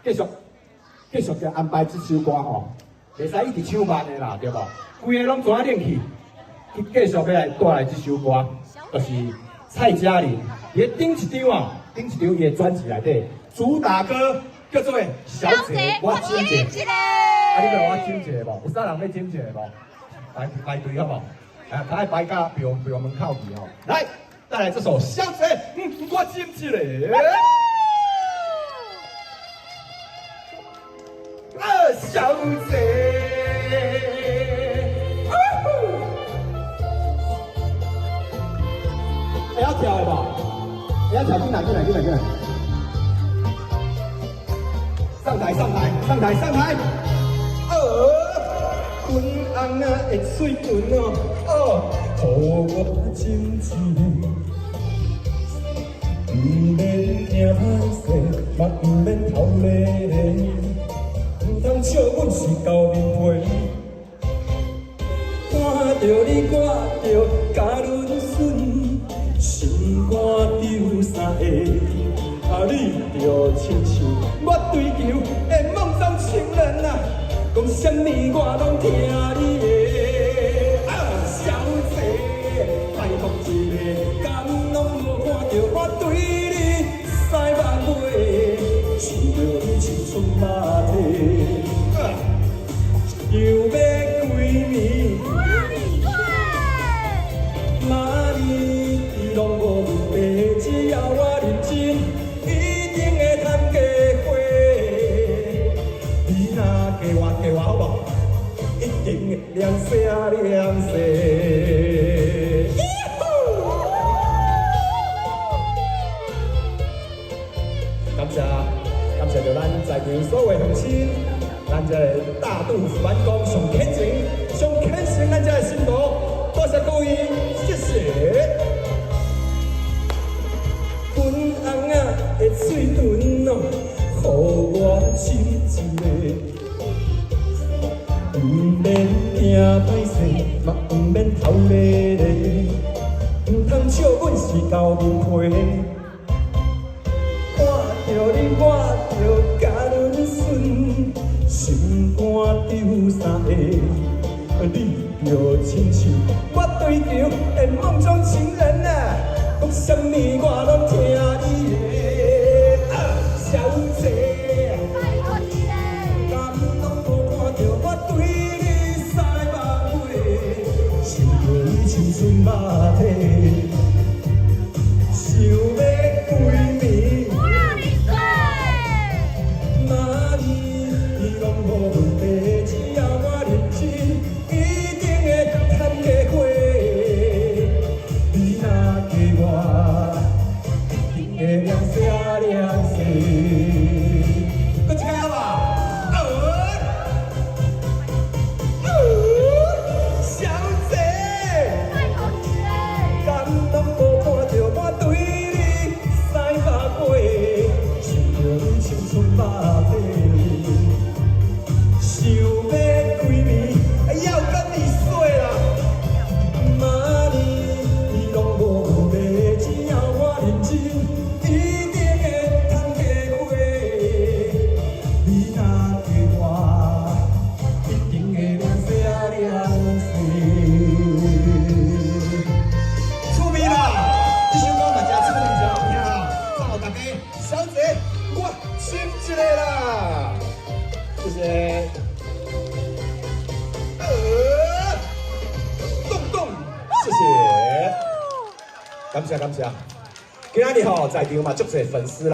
继续嘅安排这首歌吼，袂使一直唱慢的啦，对无？规个拢转冷去，继续来带来这首歌，就是蔡嘉玲伊顶一张啊，顶一张伊的专辑内底主打歌叫做《小姐我整一个》，啊，你要我整一个无？有啥人要整一个无？排队好无？啊，他爱排到庙门口去吼。来，带来这首《小姐我整一个》。小姐，会晓跳的无？会晓跳，进来！上台！粉红啊的嘴唇哦，互我亲一个，不免惊歹势，嘛不免头咧。唔通笑阮是高面皮，看着你我着假轮顺，心肝丢三下，啊你着亲像我追求的梦中情人啊，讲什么我拢听你的。啊，小姐，拜托一个，敢拢无看着我对你西目尾，想着你青春马蹄。又要几年？妈咪，伊拢无问题，只要我认真，一定会谈加伙。你若嫁我好无？一定会凉色。感谢着咱在场所有乡亲。咱这个大肚反攻上虔诚，咱这个信徒，多谢各位，谢谢。粉红啊的嘴唇哦，互我亲一个，不免惊歹势，嘛不免头咧咧，唔通笑阮是高面皮，看着你我着假轮顺。心肝丢三下，你着亲像我追求的梦中情人啊，讲什么我拢听你的。啊，小姐，敢拢无看着我对你西目尾，想着你青春马蹄，想要几暝。无问题，只要我认真，一定会谈加伙。你若嫁我，一定会凉色。搁一摆好无？小姐，敢拢无看着我对你西目尾，想着你青春马蹄。想要几暝，要跟你睡啦！妈咪，你拢无问题，只要我认真，一定会谈加伙。你若嫁我，一定会凉色。出名啦！这首歌嘛真出名，真好听啊！祝福大家，小姐我亲一个啦！谢谢。谢谢，感谢。今仔日吼在场嘛，足侪粉丝啦。